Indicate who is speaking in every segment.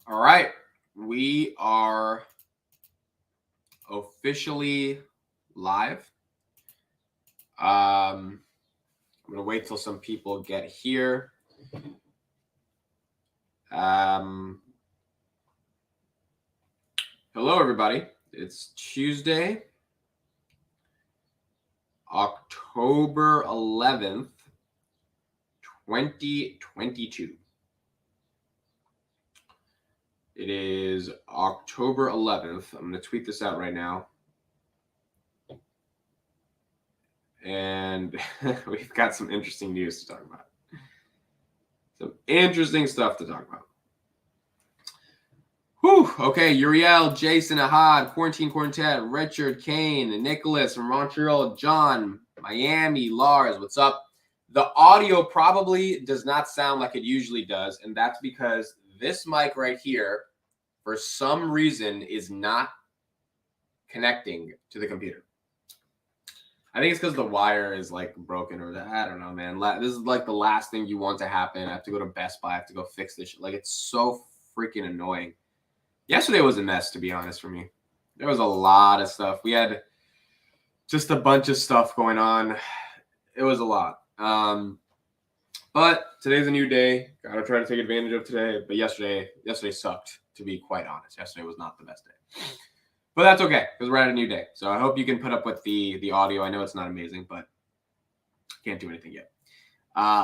Speaker 1: All right, we are officially live. I'm gonna wait till some people get here. Hello, everybody. It's Tuesday, October 11th, 2022. It is October 11th. I'm going to tweet this out right now. And we've got some interesting news to talk about. Some interesting stuff to talk about. Whew. Okay, Uriel, Jason, Ahad, Quarantine Quartet, Richard, Kane, Nicholas from Montreal, John, Miami, Lars, what's up? The audio probably does not sound like it usually does, and that's because this mic right here, for some reason, is not connecting to the computer. I think it's because the wire is like broken or that. I don't know, man. This is like the last thing you want to happen. I have to go to Best Buy. I have to go fix this shit. Like, it's so freaking annoying. Yesterday was a mess, to be honest, for me. There was a lot of stuff. We had just a bunch of stuff going on. It was a lot. But today's a new day. Gotta try to take advantage of today. But yesterday sucked, to be quite honest. Yesterday was not the best day. But that's okay, because we're at a new day. So I hope you can put up with the audio. I know it's not amazing, but can't do anything yet.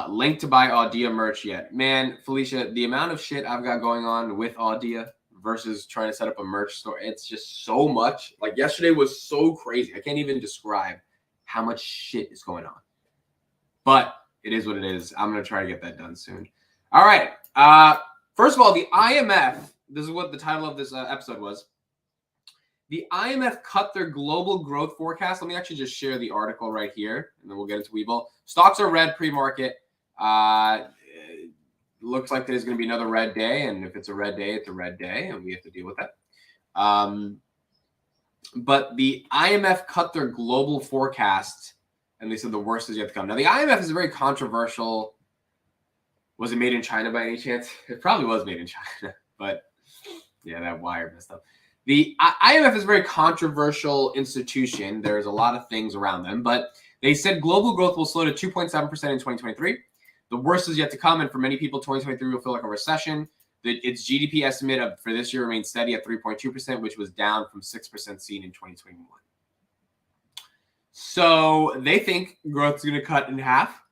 Speaker 1: Link to buy Audia merch yet. Man, Felicia, the amount of shit I've got going on with Audia versus trying to set up a merch store, it's just so much. Like, yesterday was so crazy. I can't even describe how much shit is going on. But it is what it is. I'm going to try to get that done soon. All right. First of all, the IMF, this is what the title of this episode was. The IMF cut their global growth forecast. Let me actually just share the article right here, and then we'll get into Webull. Stocks are red pre-market. Looks like there's going to be another red day, and if it's a red day, it's a red day, and we have to deal with that. But the IMF cut their global forecast, and they said the worst is yet to come. Now, the IMF is a very controversial. Was it made in China by any chance? It probably was made in China, but yeah, that wire messed up. The IMF is a very controversial institution. There's a lot of things around them, but they said global growth will slow to 2.7% in 2023. The worst is yet to come, and for many people, 2023 will feel like a recession. Its GDP estimate for this year remains steady at 3.2%, which was down from 6% seen in 2021. So they think growth is going to cut in half.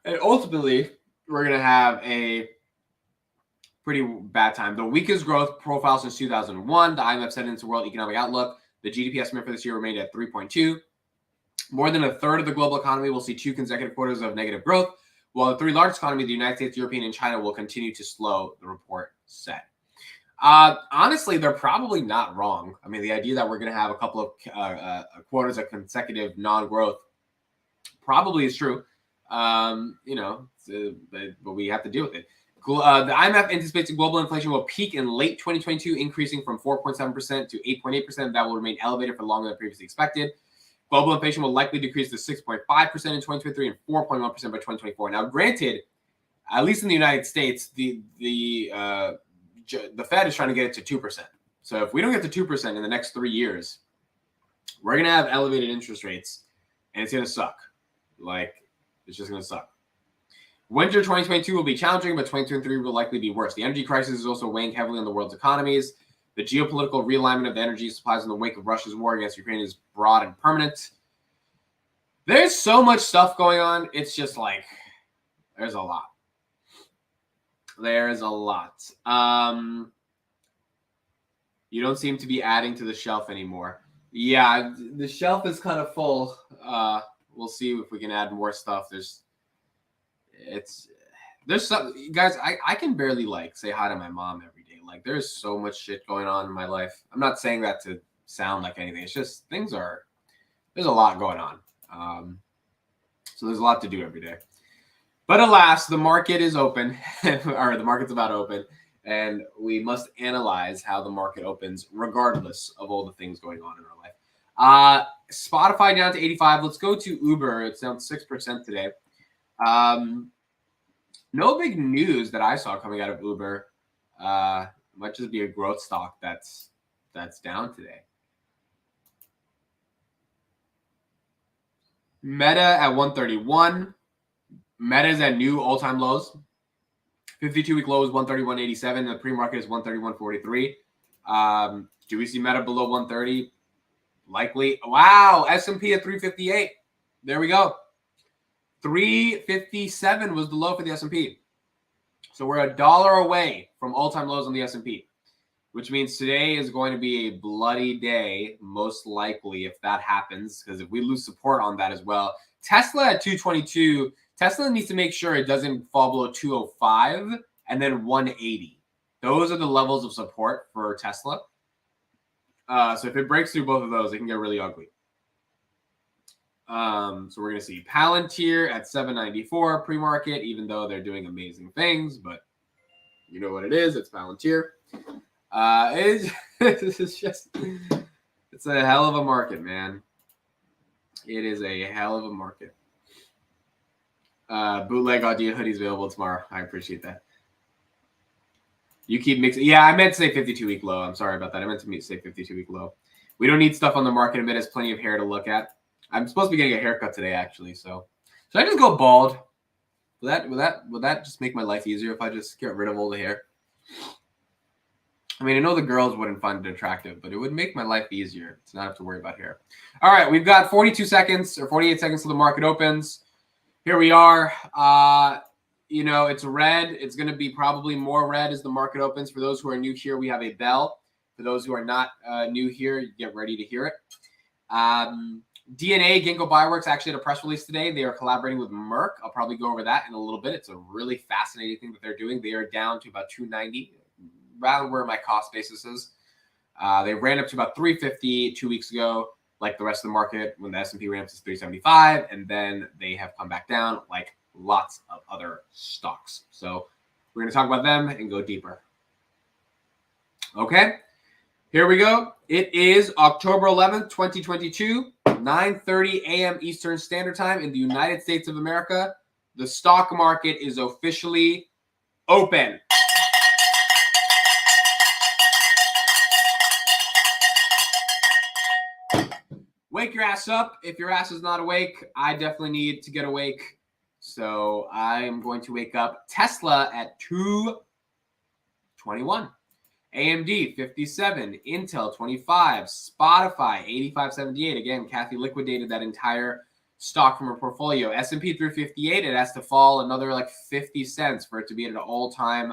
Speaker 1: And ultimately, we're going to have a pretty bad time. The weakest growth profile since 2001. The IMF said in its World Economic Outlook, the GDP estimate for this year remained at 3.2. More than a third of the global economy will see 2 consecutive quarters of negative growth, while the 3 largest economies, the United States, European, and China, will continue to slow, the report said. Honestly, they're probably not wrong. I mean, the idea that we're going to have a couple of quarters of consecutive non-growth probably is true. But we have to deal with it. The IMF anticipates global inflation will peak in late 2022, increasing from 4.7% to 8.8%. That will remain elevated for longer than previously expected. Global inflation will likely decrease to 6.5% in 2023 and 4.1% by 2024. Now, granted, at least in the United States, the Fed is trying to get it to 2%. So if we don't get to 2% in the next 3 years, we're going to have elevated interest rates, and it's going to suck. Like, it's just going to suck. Winter 2022 will be challenging, but 2023 will likely be worse. The energy crisis is also weighing heavily on the world's economies. The geopolitical realignment of the energy supplies in the wake of Russia's war against Ukraine is broad and permanent. There's so much stuff going on. It's just like, there's a lot. There's a lot. You don't seem to be adding to the shelf anymore. Yeah, the shelf is kind of full. We'll see if we can add more stuff. There's some guys. I can barely say hi to my mom every day. Like, there's so much shit going on in my life. I'm not saying that to sound like anything. It's just there's a lot going on. So there's a lot to do every day. But alas, the market is open, or the market's about to open, and we must analyze how the market opens regardless of all the things going on in our life. Spotify down to 85. Let's go to Uber. It's down 6% today. No big news that I saw coming out of Uber. Might just be a growth stock that's down today. Meta at 131. Meta's at new all-time lows. 52-week low is 131.87. The pre-market is 131.43. Do we see Meta below 130? Likely. Wow, S&P at 358. There we go. 357 was the low for the S&P. So we're $1 away from all-time lows on the S&P, which means today is going to be a bloody day, most likely, if that happens, because if we lose support on that as well. Tesla at 222, Tesla needs to make sure it doesn't fall below 205 and then 180. Those are the levels of support for Tesla. So if it breaks through both of those, it can get really ugly. So we're going to see Palantir at 794 pre-market, even though they're doing amazing things, but you know what it is. It's Palantir. It's a hell of a market, man. It is a hell of a market. Bootleg Audio hoodies available tomorrow. I appreciate that. You keep mixing. Yeah, I meant to say 52-week low. I'm sorry about that. I meant to say 52-week low. We don't need stuff on the market. Admit, there's plenty of hair to look at. I'm supposed to be getting a haircut today, actually. So should I just go bald? Will that just make my life easier if I just get rid of all the hair? I mean, I know the girls wouldn't find it attractive, but it would make my life easier to not have to worry about hair. All right, we've got 42 seconds or 48 seconds till the market opens. Here we are. You know, it's red. It's going to be probably more red as the market opens. For those who are new here, we have a bell. For those who are not new here, get ready to hear it. DNA, Ginkgo Bioworks actually had a press release today. They are collaborating with Merck. I'll probably go over that in a little bit. It's a really fascinating thing that they're doing. They are down to about 290, around where my cost basis is. They ran up to about 350 2 weeks ago, like the rest of the market, when the S&P ran up to 375, and then they have come back down like lots of other stocks. So we're going to talk about them and go deeper. Okay, here we go. It is October 11th, 2022. 9:30 a.m. Eastern Standard Time in the United States of America. The stock market is officially open. Wake your ass up. If your ass is not awake, I definitely need to get awake. So I am going to wake up. Tesla at 221. AMD 57, Intel 25, Spotify 85.78. Again, Kathy liquidated that entire stock from her portfolio. S&P 358, it has to fall another like 50 cents for it to be at an all-time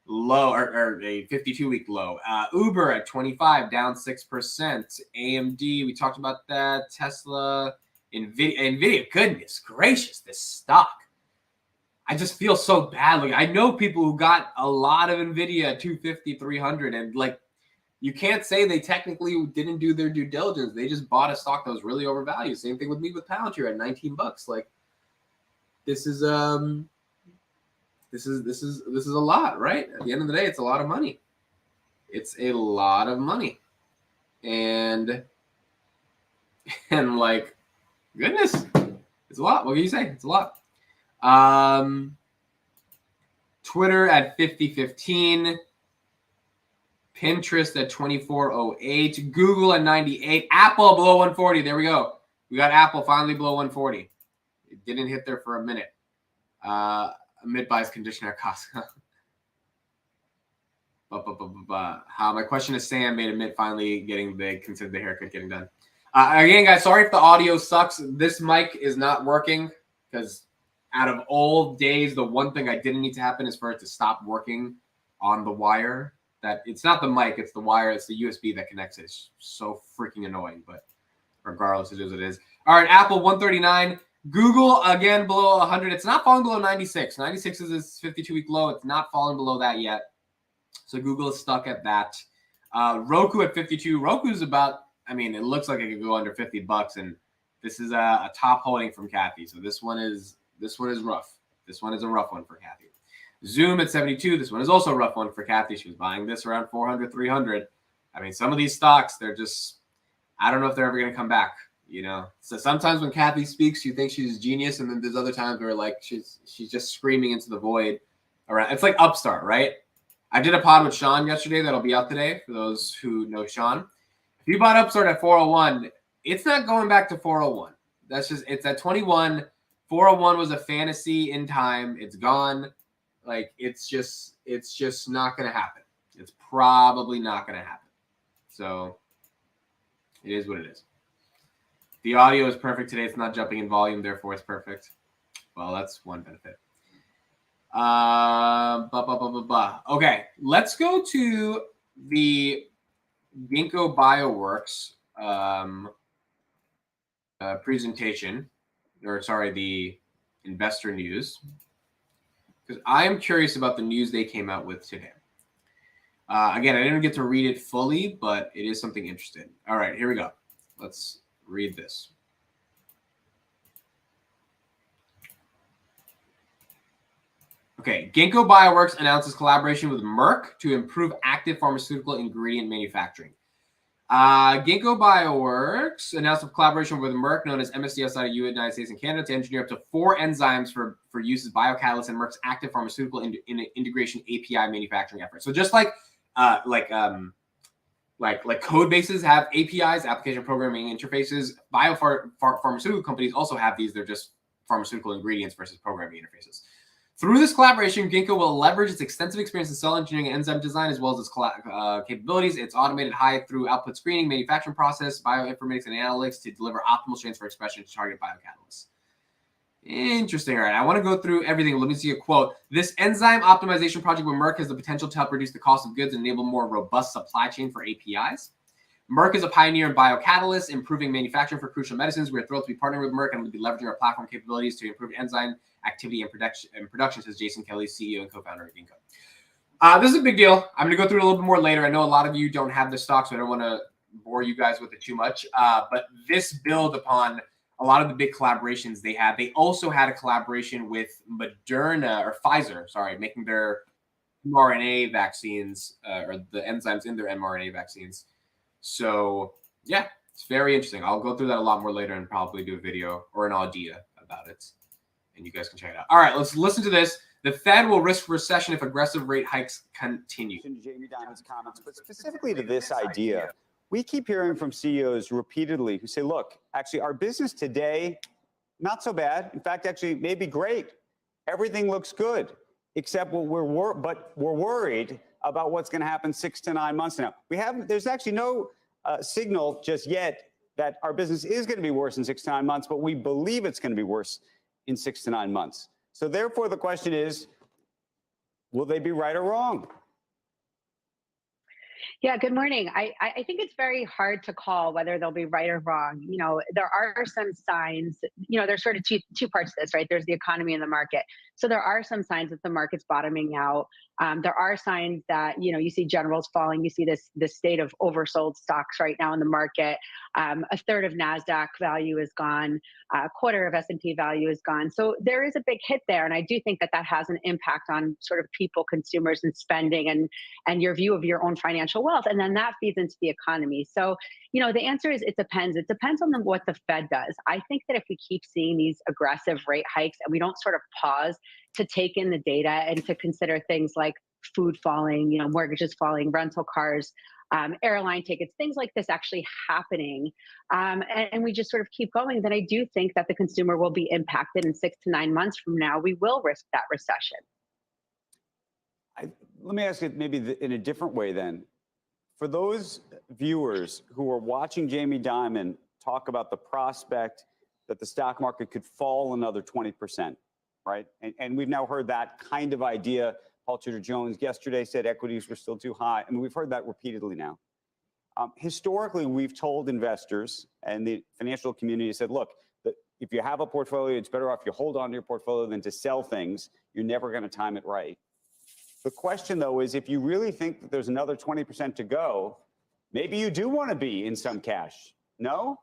Speaker 1: low or a 52-week low. Uber at 25, down 6%. AMD, we talked about that. Tesla, Nvidia, goodness gracious, this stock. I just feel so bad. Like, I know people who got a lot of Nvidia at 250, 300, and like, you can't say they technically didn't do their due diligence. They just bought a stock that was really overvalued. Same thing with me with Palantir at 19 bucks. Like, this is a lot, right? At the end of the day, it's a lot of money. It's a lot of money, and like, goodness, it's a lot. What can you say? It's a lot. Twitter at 5015, Pinterest at 2408, Google at 98, Apple below 140. There we go. We got Apple finally below 140. It didn't hit there for a minute. Mid buys conditioner cost. My question is, Sam made a mid finally getting considered the haircut getting done. Again, guys, sorry if the audio sucks. This mic is not working because out of all days, the one thing I didn't need to happen is for it to stop working on the wire. That it's not the mic, it's the wire, it's the USB that connects it. It's so freaking annoying, but regardless, it is what it is. All right, Apple 139. Google, again, below 100. It's not falling below 96. 96 is its 52-week low. It's not falling below that yet. So Google is stuck at that. Roku at 52. Roku's about, I mean, it looks like it could go under 50 bucks, and this is a top holding from Kathy. So this one is rough. This one is a rough one for Kathy. Zoom at 72. This one is also a rough one for Kathy. She was buying this around 400, 300. I mean, some of these stocks, they're just, I don't know if they're ever going to come back. You know, so sometimes when Kathy speaks, you think she's a genius, and then there's other times where like she's just screaming into the void around. It's like Upstart, right? I did a pod with Sean yesterday that'll be out today for those who know Sean. If you bought Upstart at 401, it's not going back to 401. That's just, it's at 21. 401 was a fantasy in time. It's gone. Like it's just not going to happen. It's probably not going to happen. So it is what it is. The audio is perfect today. It's not jumping in volume, therefore it's perfect. Well, that's one benefit. Okay, let's go to the Ginkgo Bioworks presentation, or sorry, the investor news, because I am curious about the news they came out with today. Again, I didn't get to read it fully, but it is something interesting. All right, here we go. Let's read this. Okay, Ginkgo Bioworks announces collaboration with Merck to improve active pharmaceutical ingredient manufacturing. Ginkgo Bioworks announced a collaboration with Merck, known as MSD outside of United States and Canada, to engineer up to 4 enzymes for use as biocatalysts in Merck's active pharmaceutical integration API manufacturing efforts. So just like code bases have APIs, application programming interfaces, pharmaceutical companies also have these. They're just pharmaceutical ingredients versus programming interfaces. Through this collaboration, Ginkgo will leverage its extensive experience in cell engineering and enzyme design, as well as its capabilities, its automated high-through-output screening, manufacturing process, bioinformatics, and analytics to deliver optimal strains for expression to target biocatalysts. Interesting. All right, I want to go through everything. Let me see a quote. This enzyme optimization project with Merck has the potential to help reduce the cost of goods and enable more robust supply chain for APIs. Merck is a pioneer in biocatalysts, improving manufacturing for crucial medicines. We're thrilled to be partnering with Merck and we'll be leveraging our platform capabilities to improve enzyme activity and production, says Jason Kelly, CEO and co-founder of Ginkgo. This is a big deal. I'm going to go through it a little bit more later. I know a lot of you don't have this stock, so I don't want to bore you guys with it too much. But this build upon a lot of the big collaborations they had. They also had a collaboration with Moderna or Pfizer, sorry, making their mRNA vaccines or the enzymes in their mRNA vaccines. So yeah, it's very interesting. I'll go through that a lot more later and probably do a video or an idea about it. And you guys can check it out. All right, let's listen to this. The Fed will risk recession if aggressive rate hikes continue.
Speaker 2: Jamie Dimon's comments, but specifically to this idea, we keep hearing from CEOs repeatedly who say, look, actually, our business today, not so bad. In fact, actually, maybe great. Everything looks good, except we're worried about what's going to happen 6 to 9 months now. There's actually no signal just yet that our business is going to be worse in 6 to 9 months, but we believe it's going to be worse in 6 to 9 months. So therefore, the question is, will they be right or wrong?
Speaker 3: Yeah, good morning. I think it's very hard to call whether they'll be right or wrong. You know, there are some signs, you know, there's sort of two parts to this, right? There's the economy and the market. So there are some signs that the market's bottoming out. There are signs that, you know, you see generals falling, you see this state of oversold stocks right now in the market. A third of NASDAQ value is gone. A quarter of S&P value is gone. So there is a big hit there. And I do think that has an impact on sort of people, consumers, and spending and your view of your own financial wealth. And then that feeds into the economy. So, you know, the answer is it depends. It depends on what the Fed does. I think that if we keep seeing these aggressive rate hikes and we don't sort of pause to take in the data and to consider things like food falling, you know, mortgages falling, rental cars, airline tickets, things like this actually happening, and we just sort of keep going, then I do think that the consumer will be impacted in 6 to 9 months from now. We will risk that recession.
Speaker 2: Let me ask it maybe in a different way then. For those viewers who are watching Jamie Dimon talk about the prospect that the stock market could fall another 20%, right? And we've now heard that kind of idea. Paul Tudor Jones yesterday said equities were still too high. I mean, we've heard that repeatedly now. Historically, we've told investors and the financial community said, look, if you have a portfolio, it's better off you hold on to your portfolio than to sell things. You're never going to time it right. The question, though, is if you really think that there's another 20% to go, maybe you do want to be in some cash. No?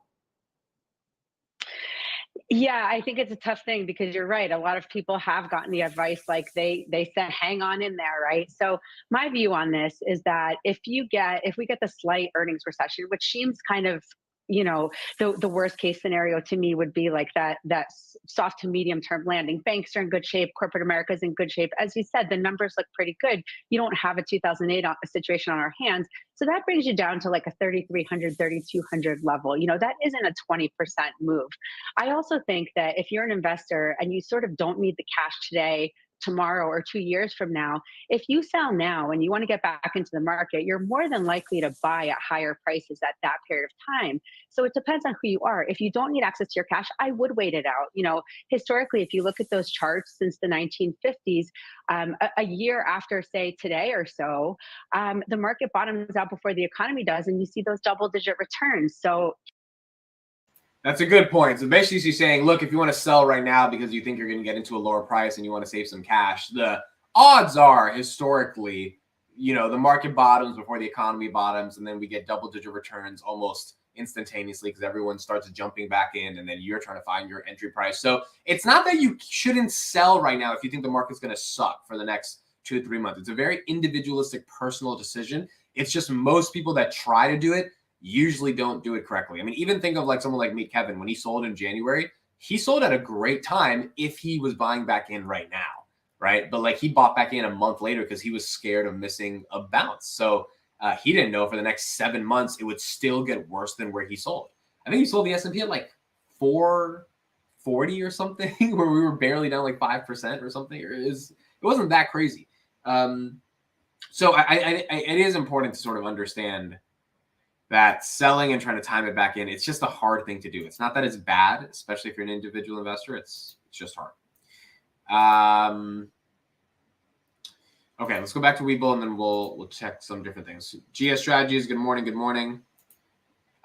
Speaker 3: Yeah, I think it's a tough thing because you're right. A lot of people have gotten the advice like they said, hang on in there, right? So my view on this is that if we get the slight earnings recession, which seems kind of you know, the worst case scenario to me would be like that soft to medium term landing. Banks are in good shape. Corporate America is in good shape. As you said, the numbers look pretty good. You don't have a 2008 situation on our hands. So that brings you down to like a 3,300, 3,200 level. You know, that isn't a 20% move. I also think that if you're an investor and you sort of don't need the cash today, tomorrow, or 2 years from now, if you sell now and you want to get back into the market, you're more than likely to buy at higher prices at that period of time. So it depends on who you are. If you don't need access to your cash, I would wait it out. You know, historically, if you look at those charts since the 1950s, a year after, say, today or so, the market bottoms out before the economy does, and you see those double-digit returns. So
Speaker 1: That's a good point. So basically she's saying, look, if you want to sell right now because you think you're going to get into a lower price and you want to save some cash, the odds are historically, you know, the market bottoms before the economy bottoms, and then we get double-digit returns almost instantaneously because everyone starts jumping back in, and then you're trying to find your entry price. So it's not that you shouldn't sell right now if you think the market's going to suck for the next 2 to 3 months. It's a very individualistic, personal decision. It's just most people that try to do it usually don't do it correctly. I mean, even think of like someone like me, Kevin, when he sold in January, he sold at a great time if he was buying back in right now, right? But like he bought back in a month later because he was scared of missing a bounce. So he didn't know for the next 7 months it would still get worse than where he sold. I think he sold the S&P at like 440 or something, where we were barely down like 5% or something. It wasn't that crazy. So it is important to sort of understand that selling and trying to time it back in, it's just a hard thing to do. It's not that it's bad, especially if you're an individual investor. It's just hard. Okay, let's go back to Webull, and then we'll check some different things. GS Strategies, good morning, good morning.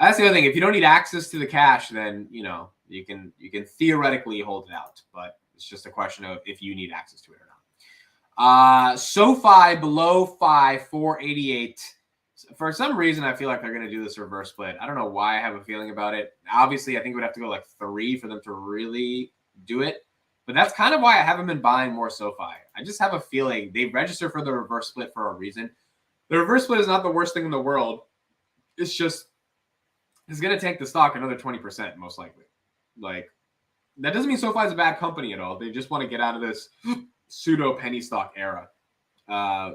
Speaker 1: That's the other thing. If you don't need access to the cash, then you know you can theoretically hold it out, but it's just a question of if you need access to it or not. SoFi below 488. For some reason, I feel like they're going to do this reverse split. I don't know why I have a feeling about it. Obviously, I think it would have to go like 3 for them to really do it. But that's kind of why I haven't been buying more SoFi. I just have a feeling they registered for the reverse split for a reason. The reverse split is not the worst thing in the world. It's just, it's going to tank the stock another 20%, most likely. Like, that doesn't mean SoFi is a bad company at all. They just want to get out of this pseudo penny stock era,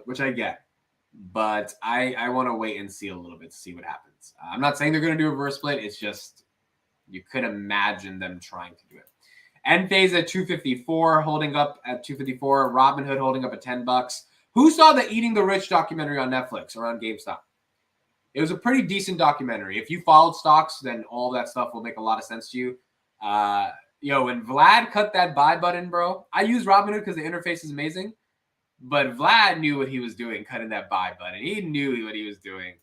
Speaker 1: which I get. But I want to wait and see a little bit to see what happens. I'm not saying they're going to do a reverse split. It's just you could imagine them trying to do it. Enphase at 254, holding up at 254. Robinhood holding up at $10. Who saw the Eating the Rich documentary on Netflix around GameStop? It was a pretty decent documentary. If you followed stocks, then all that stuff will make a lot of sense to you. When Vlad cut that buy button, bro, I use Robinhood because the interface is amazing. But Vlad knew what he was doing, cutting that buy button. He knew what he was doing.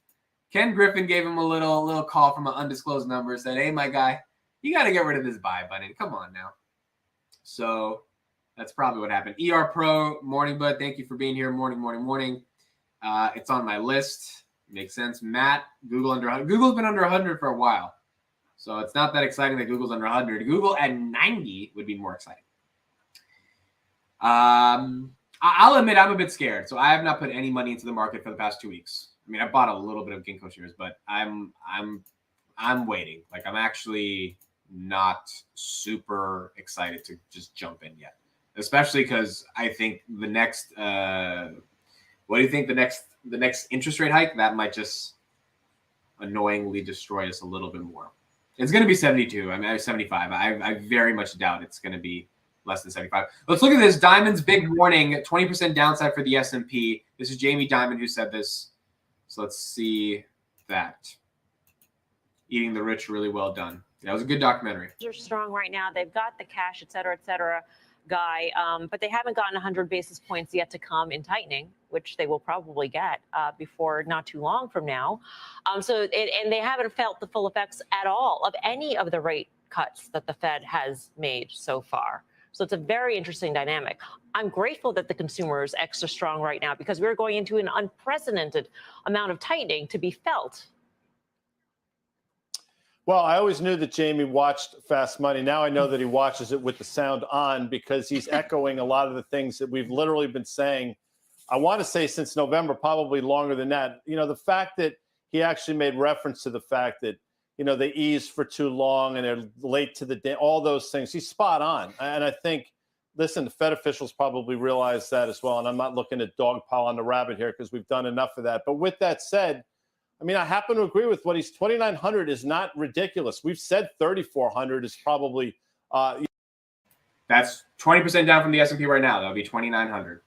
Speaker 1: Ken Griffin gave him a little call from an undisclosed number, said, hey, my guy, you got to get rid of this buy button. Come on now. So that's probably what happened. ER Pro, morning, bud. Thank you for being here. Morning. It's on my list. Makes sense. Matt, Google under 100. Google's been under 100 for a while. So it's not that exciting that Google's under 100. Google at 90 would be more exciting. I'll admit I'm a bit scared. So I have not put any money into the market for the past 2 weeks. I mean, I bought a little bit of Ginkgo shares, but I'm waiting. Like, I'm actually not super excited to just jump in yet, especially because I think the next what do you think the next interest rate hike that might just annoyingly destroy us a little bit more. It's going to be 72. I mean, 75. I very much doubt it's going to be less than 75. Let's look at this. Diamond's big warning, 20% downside for the S&P. This is Jamie Dimon who said this. So let's see that. Eating the Rich, really well done. That was a good documentary.
Speaker 4: They're strong right now. They've got the cash, et cetera, guy. But they haven't gotten 100 basis points yet to come in tightening, which they will probably get before not too long from now. And they haven't felt the full effects at all of any of the rate cuts that the Fed has made so far. So it's a very interesting dynamic. I'm grateful that the consumer is extra strong right now because we're going into an unprecedented amount of tightening to be felt.
Speaker 5: Well, I always knew that Jamie watched Fast Money. Now I know that he watches it with the sound on because he's echoing a lot of the things that we've literally been saying, I want to say since November, probably longer than that. You know, the fact that he actually made reference to the fact that they ease for too long and they're late to the day, all those things. He's spot on. And I think, listen, the Fed officials probably realize that as well. And I'm not looking at dogpile on the rabbit here because we've done enough of that. But with that said, I mean, I happen to agree with what he's 2,900 is not ridiculous. We've said 3,400 is probably.
Speaker 1: That's 20% down from the S&P right now. That'll be 2,900.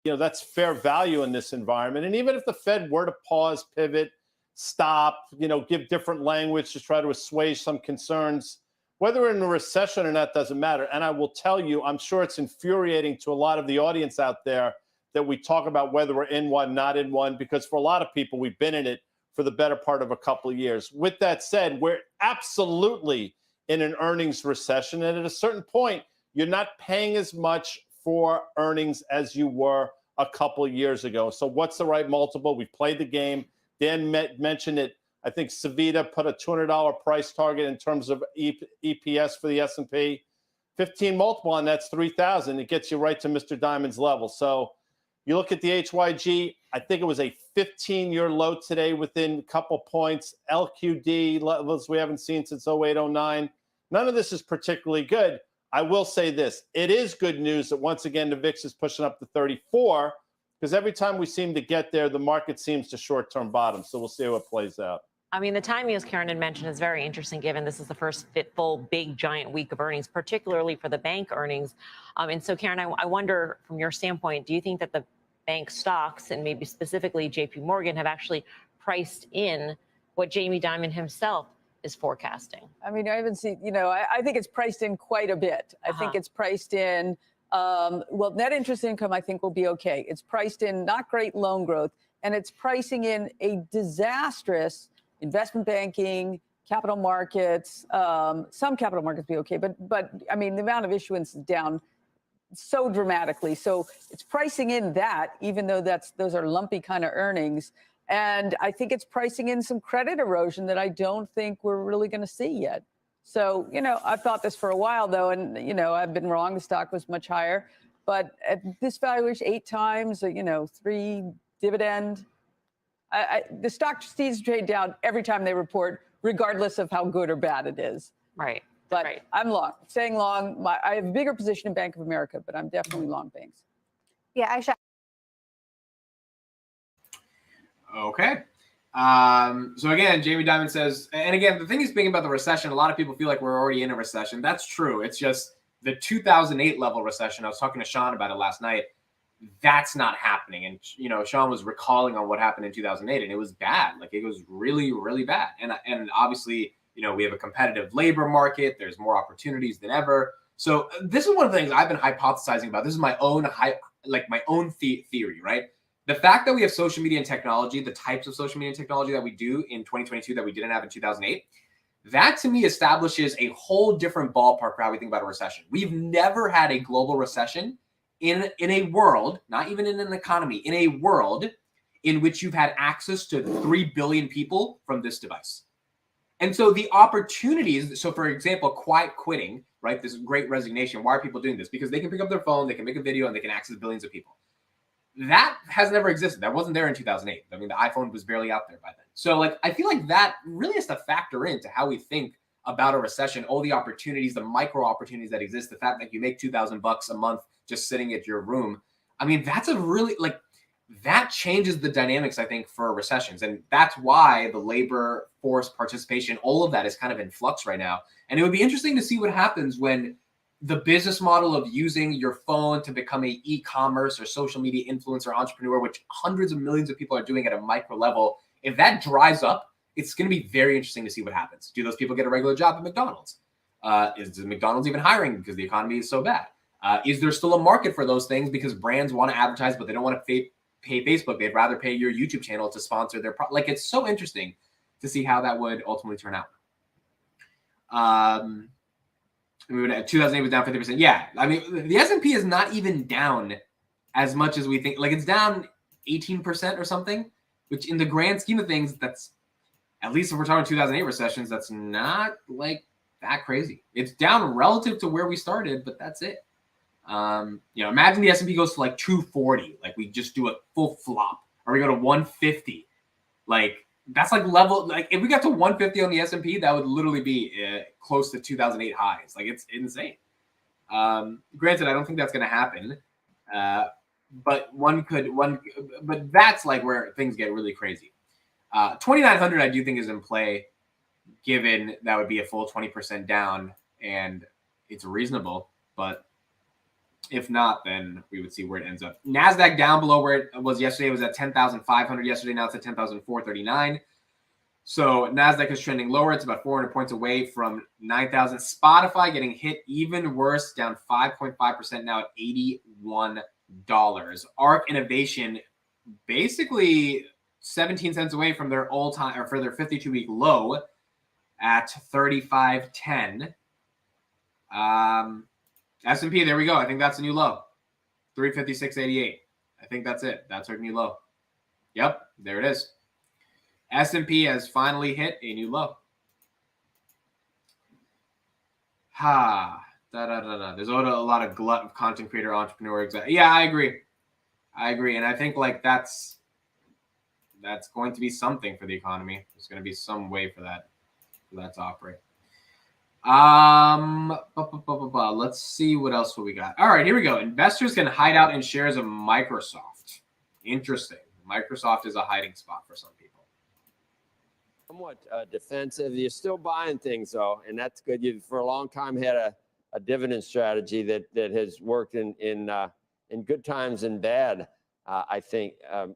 Speaker 5: That's fair value in this environment. And even if the Fed were to pause, pivot, stop, give different language to try to assuage some concerns, whether we're in a recession or not doesn't matter. And I will tell you, I'm sure it's infuriating to a lot of the audience out there that we talk about whether we're in one, not in one, because for a lot of people, we've been in it for the better part of a couple of years. With that said, we're absolutely in an earnings recession. And at a certain point, you're not paying as much for earnings as you were a couple of years ago. So what's the right multiple? We've played the game. Dan mentioned it. I think Savita put a $200 price target in terms of EPS for the S&P. 15 multiple, and that's 3,000. It gets you right to Mr. Diamond's level. So you look at the HYG, I think it was a 15-year low today within a couple points. LQD levels we haven't seen since 08, 09. None of this is particularly good. I will say this. It is good news that once again, the VIX is pushing up to 34 because every time we seem to get there, the market seems to short-term bottom. So we'll see how it plays out.
Speaker 4: I mean, the timing, as Karen had mentioned, is very interesting given this is the first full, big, giant week of earnings, particularly for the bank earnings. And so, Karen, I wonder, from your standpoint, do you think that the bank stocks, and maybe specifically JP Morgan, have actually priced in what Jamie Dimon himself is forecasting?
Speaker 6: I mean, I haven't seen, I think it's priced in quite a bit. I think it's priced in, net interest income, I think will be okay. It's priced in not great loan growth, and it's pricing in a disastrous investment banking, capital markets, some capital markets be okay, but I mean, the amount of issuance is down so dramatically. So it's pricing in that, even though those are lumpy kind of earnings. And I think it's pricing in some credit erosion that I don't think we're really going to see yet. So, I've thought this for a while, though, and, I've been wrong. The stock was much higher. But at this valuation, 8 times, 3 dividend, the stock needs to trade down every time they report, regardless of how good or bad it is.
Speaker 4: Right.
Speaker 6: But
Speaker 4: right.
Speaker 6: I'm long, staying long. I have a bigger position in Bank of America, but I'm definitely long banks.
Speaker 7: Yeah, actually.
Speaker 1: Okay. So again, Jamie Dimon says, and again, the thing is being about the recession, a lot of people feel like we're already in a recession. That's true. It's just the 2008 level recession. I was talking to Sean about it last night. That's not happening. And, Sean was recalling on what happened in 2008, and it was bad. Like, it was really, really bad. And obviously, we have a competitive labor market. There's more opportunities than ever. So this is one of the things I've been hypothesizing about. This is my own theory, right? The fact that we have social media and technology, the types of social media and technology that we do in 2022 that we didn't have in 2008, that to me establishes a whole different ballpark for how we think about a recession. We've never had a global recession in a world, not even in an economy, in a world in which you've had access to 3 billion people from this device. And so the opportunities, so for example, quiet quitting, right? This great resignation. Why are people doing this? Because they can pick up their phone, they can make a video, and they can access billions of people. That has never existed. That wasn't there in 2008. I mean, the iPhone was barely out there by then. So I feel like that really has to factor into how we think about a recession, all the opportunities, the micro opportunities that exist, the fact that you make $2,000 a month just sitting at your room. I mean, that's a really, that changes the dynamics, I think, for recessions. And that's why the labor force participation, all of that is kind of in flux right now. And it would be interesting to see what happens when the business model of using your phone to become a e-commerce or social media influencer entrepreneur, which hundreds of millions of people are doing at a micro level, if that dries up, it's going to be very interesting to see what happens. Do those people get a regular job at McDonald's? Is McDonald's even hiring because the economy is so bad? Is there still a market for those things because brands want to advertise, but they don't want to pay Facebook? They'd rather pay your YouTube channel to sponsor their product. It's so interesting to see how that would ultimately turn out. 2008 was down 50%. Yeah, I mean, the S&P is not even down as much as we think. It's down 18% or something, which in the grand scheme of things, that's, at least if we're talking 2008 recessions, that's not that crazy. It's down relative to where we started, but that's it. Imagine the S&P goes to 240, we just do a full flop, or we go to 150. That's like level, like if we got to 150 on the S&P, that would literally be close to 2008 highs. Like it's insane. Granted, I don't think that's going to happen. But but that's like where things get really crazy. 2,900, I do think is in play, given that would be a full 20% down, and it's reasonable. But if not, then we would see where it ends up. NASDAQ down below where it was yesterday. It was at 10,500 yesterday. Now it's at 10,439. So NASDAQ is trending lower. It's about 400 points away from 9,000. Spotify getting hit even worse, down 5.5% now at $81. ARC Innovation basically 17 cents away from their all-time, or for their 52-week low at 35.10. S&P, there we go. I think that's a new low. 356.88. I think that's it. That's our new low. Yep, there it is. S&P has finally hit a new low. There's a lot of glut of content creator, entrepreneur. Yeah, I agree. And I think like that's going to be something for the economy. There's going to be some way for that to operate. Let's see what else we got. All right, here we go. Investors can hide out in shares of Microsoft. Interesting. Microsoft is a hiding spot for some people.
Speaker 7: Somewhat defensive. You're still buying things though, and that's good. You've for a long time had a dividend strategy that has worked in good times and bad. I think,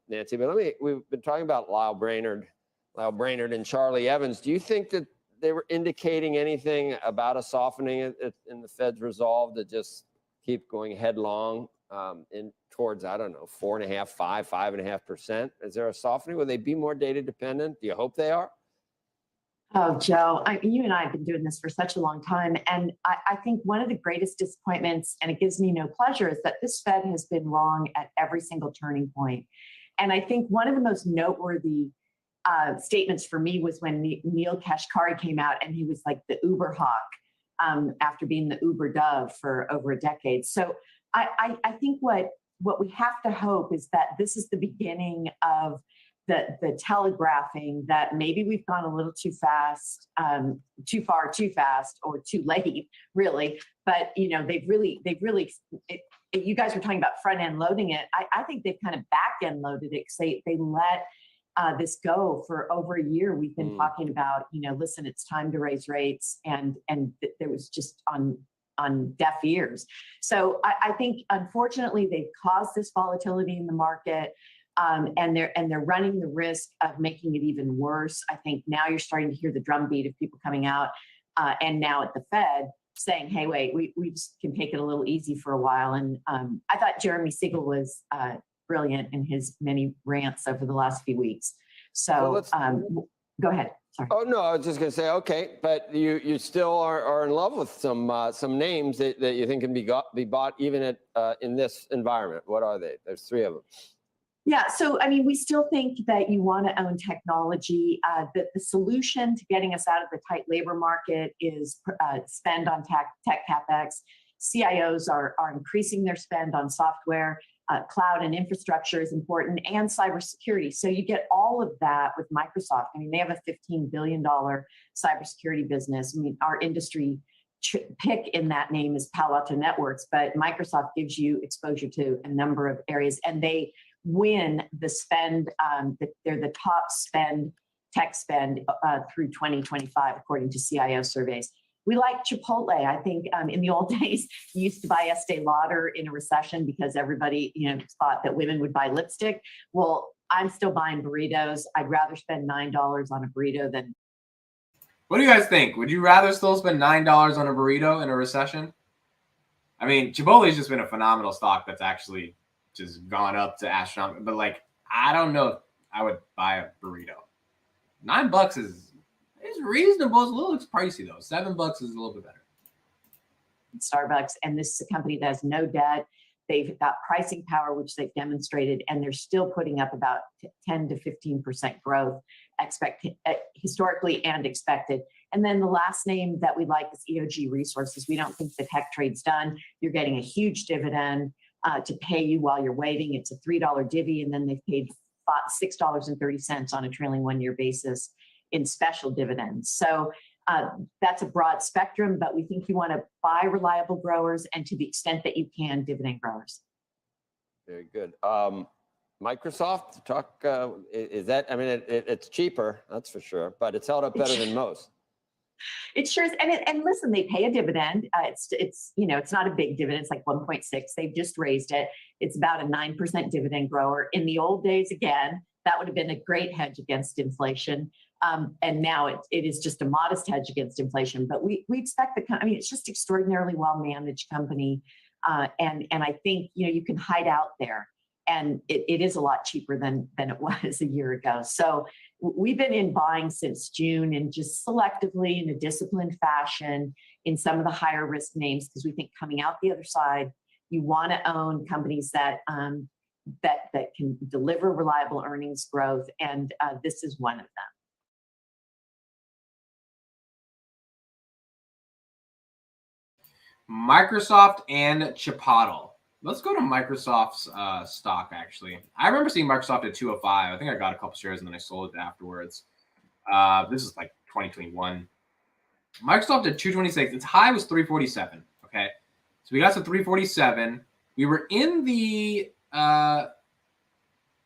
Speaker 7: Nancy. But we've been talking about Lyle Brainerd and Charlie Evans. Do you think that they were indicating anything about a softening in the Fed's resolve to just keep going headlong in towards, I don't know, 4.5%, 5.5%? Is there a softening? Will they be more data dependent? Do you hope they are?
Speaker 8: Oh, Joe, you and I have been doing this for such a long time. And I think one of the greatest disappointments, and it gives me no pleasure, is that this Fed has been wrong at every single turning point. And I think one of the most noteworthy statements for me was when Neil Kashkari came out and he was like the Uber hawk after being the Uber dove for over a decade. So I think what we have to hope is that this is the beginning of the telegraphing that maybe we've gone a little too fast, too far, too fast, or too late, really. But they've really, you guys were talking about front end loading it. I think they've kind of back end loaded it because they let this go for over a year. We've been talking about, listen, it's time to raise rates, and there was just on deaf ears. So I think unfortunately they've caused this volatility in the market. And they're running the risk of making it even worse. I think now you're starting to hear the drumbeat of people coming out and now at the Fed saying, hey, wait, we just can take it a little easy for a while. And I thought Jeremy Siegel was brilliant in his many rants over the last few weeks. So go ahead. Sorry.
Speaker 7: Oh, no, I was just going to say, okay, but you still are in love with some names that you think can be bought even in this environment. What are they? There's three of them.
Speaker 8: Yeah, so I mean, we still think that you want to own technology. That the solution to getting us out of the tight labor market is spend on tech capex. CIOs are increasing their spend on software. Cloud and infrastructure is important, and cybersecurity. So you get all of that with Microsoft. I mean, they have a $15 billion cybersecurity business. I mean, our industry pick in that name is Palo Alto Networks, but Microsoft gives you exposure to a number of areas, and they win the spend. They're the top tech spend through 2025, according to CIO surveys. We like Chipotle. I think in the old days, you used to buy Estee Lauder in a recession because everybody thought that women would buy lipstick. Well, I'm still buying burritos. I'd rather spend $9 on a burrito than.
Speaker 1: What do you guys think? Would you rather still spend $9 on a burrito in a recession? I mean, Chipotle's just been a phenomenal stock that's actually just gone up to astronomical. But like, I don't know if I would buy a burrito. $9 is reasonable. It's a little pricey though. $7 is a little bit better.
Speaker 8: Starbucks, and this is a company that has no debt. They've got pricing power, which they've demonstrated, and they're still putting up about 10 to 15% growth, historically and expected. And then the last name that we like is EOG Resources. We don't think the tech trade's done. You're getting a huge dividend to pay you while you're waiting. It's a $3 divvy, and then they've paid $6.30 on a trailing 1-year basis in special dividends. So that's a broad spectrum, but we think you want to buy reliable growers and to the extent that you can, dividend growers.
Speaker 7: Very good. Microsoft, talk, is that, I mean, it's cheaper, that's for sure, but it's held up better than most.
Speaker 8: It sure is. And listen, they pay a dividend. It's you know, it's not a big dividend. It's like 1.6. They've just raised it. It's about a 9% dividend grower. In the old days, again, that would have been a great hedge against inflation. And now it is just a modest hedge against inflation. But we expect I mean, it's just extraordinarily well managed company. And I think, you know, you can hide out there. And it is a lot cheaper than it was a year ago. So we've been in buying since June and just selectively in a disciplined fashion in some of the higher risk names, because we think coming out the other side, you want to own companies that that can deliver reliable earnings growth. And this is one of them.
Speaker 1: Microsoft and Chipotle. Let's go to Microsoft's stock, actually. I remember seeing Microsoft at 205. I think I got a couple shares and then I sold it afterwards. This is like 2021. Microsoft at 226. Its high was 347. Okay. So we got to 347. We were in the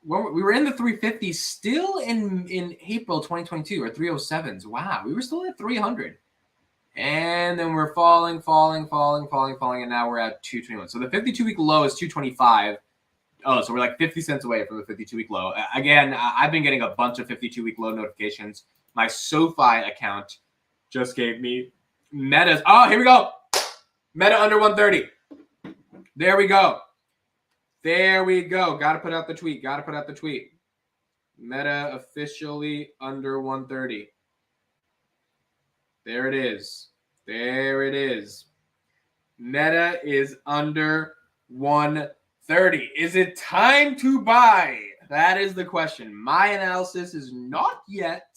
Speaker 1: we were in the 350s still in April 2022, or 307s. Wow, we were still at 300. And then we're falling, and now we're at 221. So the 52-week low is 225. Oh, so we're like 50 cents away from the 52-week low. Again, I've been getting a bunch of 52-week low notifications. My SoFi account just gave me Meta's. Oh, here we go. Meta under 130. There we go. There we go. Got to put out the tweet. Meta officially under 130. There it is. Meta is under 130. Is it time to buy? That is the question. My analysis is not yet.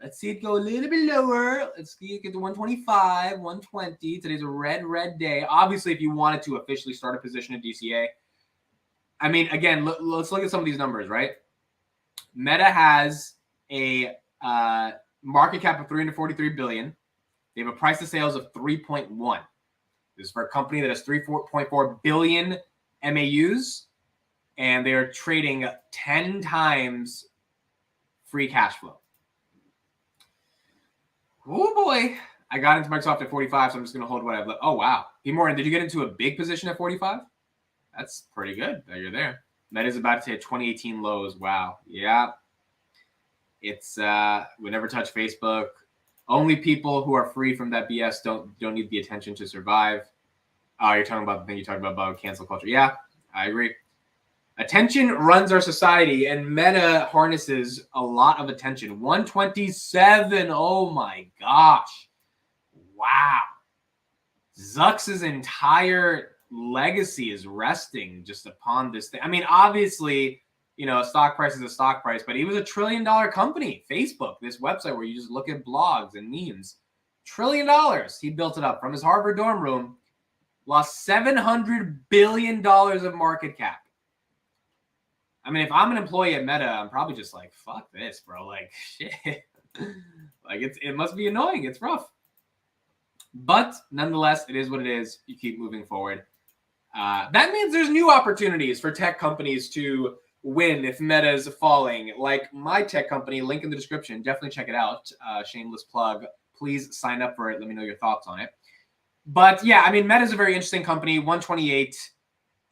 Speaker 1: Let's see it go a little bit lower. Let's see it get to 125, 120. Today's a red day. Obviously, if you wanted to officially start a position in DCA, I mean, again, let's look at some of these numbers, right? Meta has a market cap of $343 billion. They have a price to sales of 3.1. This is for a company that has 3.4 billion MAUs, and they are trading 10 times free cash flow. Oh boy. I got into Microsoft at 45, so I'm just going to hold what I've left. Oh, wow. P. Morgan, did you get into a big position at 45? That's pretty good that you're there. Meta's about to hit 2018 lows. Wow. Yeah. It's we never touch Facebook. Only people who are free from that BS don't need the attention to survive. Oh, you're talking about the thing you talked about cancel culture. Yeah, I agree. Attention runs our society, and Meta harnesses a lot of attention. 127. Oh my gosh. Wow. Zuck's entire legacy is resting just upon this thing. I mean, obviously, you know, a stock price is a stock price, but he was $1 trillion company. Facebook, this website where you just look at blogs and memes. $1 trillion. He built it up from his Harvard dorm room. Lost $700 billion of market cap. I mean, if I'm an employee at Meta, I'm probably just like, fuck this, bro. Like, shit. Like, it must be annoying. It's rough. But nonetheless, it is what it is. You keep moving forward. That means there's new opportunities for tech companies to win if Meta is falling. Like my tech company, link in the description. Definitely check it out. Shameless plug. Please sign up for it. Let me know your thoughts on it. But yeah, I mean, Meta is a very interesting company. 128,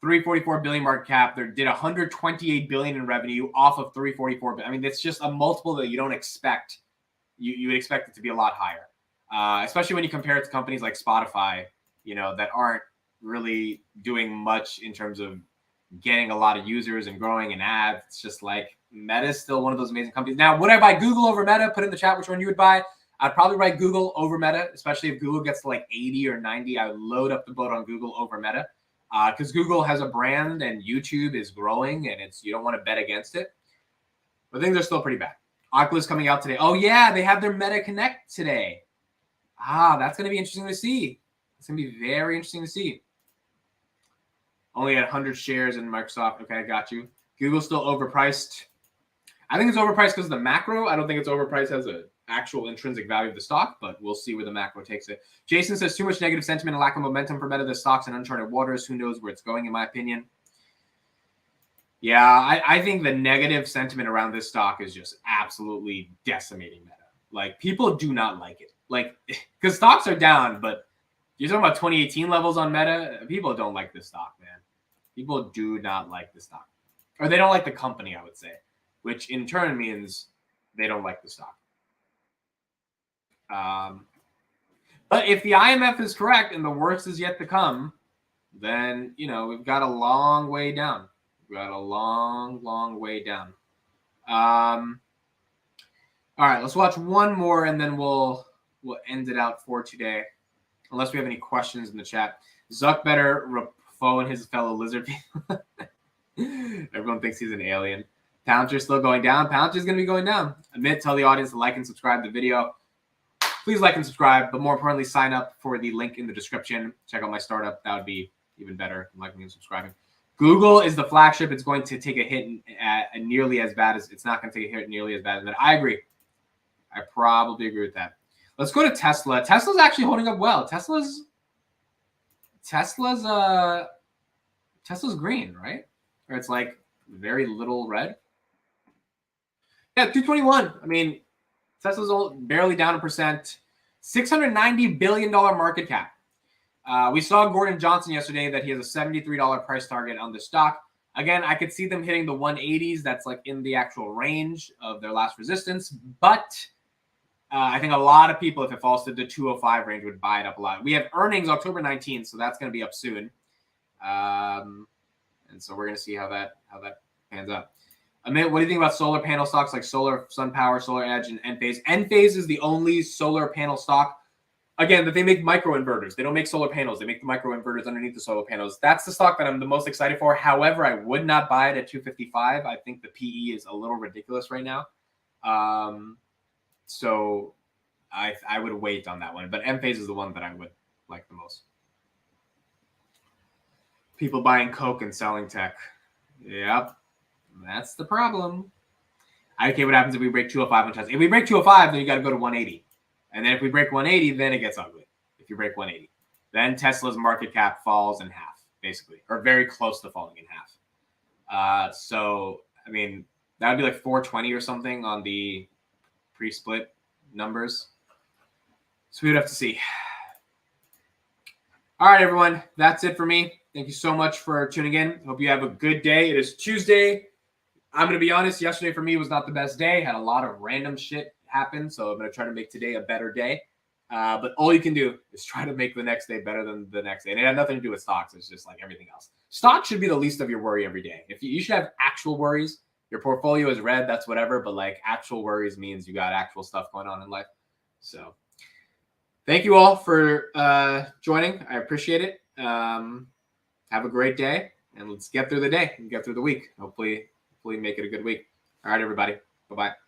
Speaker 1: 344 billion market cap. They did 128 billion in revenue off of 344 billion. I mean, it's just a multiple that you don't expect. You would expect it to be a lot higher. Especially when you compare it to companies like Spotify, you know, that aren't really doing much in terms of getting a lot of users and growing an ads. It's just like Meta is still one of those amazing companies. Now, would I buy Google over Meta? Put in the chat which one you would buy. I'd probably buy Google over Meta, especially if Google gets to like 80 or 90. I would load up the boat on Google over Meta because Google has a brand and YouTube is growing and you don't want to bet against it. But things are still pretty bad. Oculus coming out today. Oh yeah, they have their Meta Connect today. That's going to be interesting to see. It's going to be very interesting to see. Only at 100 shares in Microsoft. Okay, I got you. Google's still overpriced. I think it's overpriced because of the macro. I don't think it's overpriced as an actual intrinsic value of the stock, but we'll see where the macro takes it. Jason says too much negative sentiment and lack of momentum for Meta. The stock's in uncharted waters. Who knows where it's going, in my opinion. Yeah, I think the negative sentiment around this stock is just absolutely decimating Meta. Like, people do not like it. Like, because stocks are down, but you're talking about 2018 levels on Meta. People don't like this stock, man. People do not like the stock. Or they don't like the company, I would say, which in turn means they don't like the stock. But if the IMF is correct and the worst is yet to come, then, you know, we've got a long way down. We've got a long, long way down. All right, let's watch one more and then we'll end it out for today. Unless we have any questions in the chat. Zuck better phone his fellow lizard people. Everyone thinks he's an alien. Pouncer's still going down. Pouncer's going to be going down. Amit, tell the audience to like and subscribe to the video. Please like and subscribe, but more importantly, sign up for the link in the description. Check out my startup. That would be even better than liking and subscribing. Google is the flagship. It's going to take a hit nearly as bad as it's not going to take a hit nearly as bad as that. I agree. I probably agree with that. Let's go to Tesla. Tesla's actually holding up well. Tesla's green, right? Or it's like very little red. Yeah, 221. I mean, Tesla's barely down 1%. $690 billion market cap. We saw Gordon Johnson yesterday that he has a $73 price target on the stock. Again, I could see them hitting the 180s. That's like in the actual range of their last resistance. But I think a lot of people, if it falls to the 205 range, would buy it up a lot. We have earnings October 19th, so that's going to be up soon. And so we're going to see how that pans out. Amit, what do you think about solar panel stocks like Solar, SunPower, Solar Edge, and Enphase? Enphase is the only solar panel stock, again, that they make microinverters. They don't make solar panels. They make the microinverters underneath the solar panels. That's the stock that I'm the most excited for. However, I would not buy it at 255. I think the PE is a little ridiculous right now. So I would wait on that one. But Enphase is the one that I would like the most. People buying Coke and selling tech. Yep. That's the problem. I don't care what happens if we break 205 on Tesla. If we break 205, then you got to go to 180. And then if we break 180, then it gets ugly. If you break 180. Then Tesla's market cap falls in half, basically. Or very close to falling in half. So, I mean, that would be like 420 or something on the pre-split numbers. So we would have to see. All right, everyone. That's it for me. Thank you so much for tuning in. Hope you have a good day. It is Tuesday. I'm going to be honest. Yesterday for me was not the best day. Had a lot of random shit happen. So I'm going to try to make today a better day. But all you can do is try to make the next day better than the next day. And it had nothing to do with stocks. It's just like everything else. Stocks should be the least of your worry every day. If you should have actual worries. Your portfolio is red. That's whatever. But like actual worries means you got actual stuff going on in life. So thank you all for joining. I appreciate it. Have a great day. And let's get through the day and get through the week. Hopefully make it a good week. All right, everybody. Bye-bye.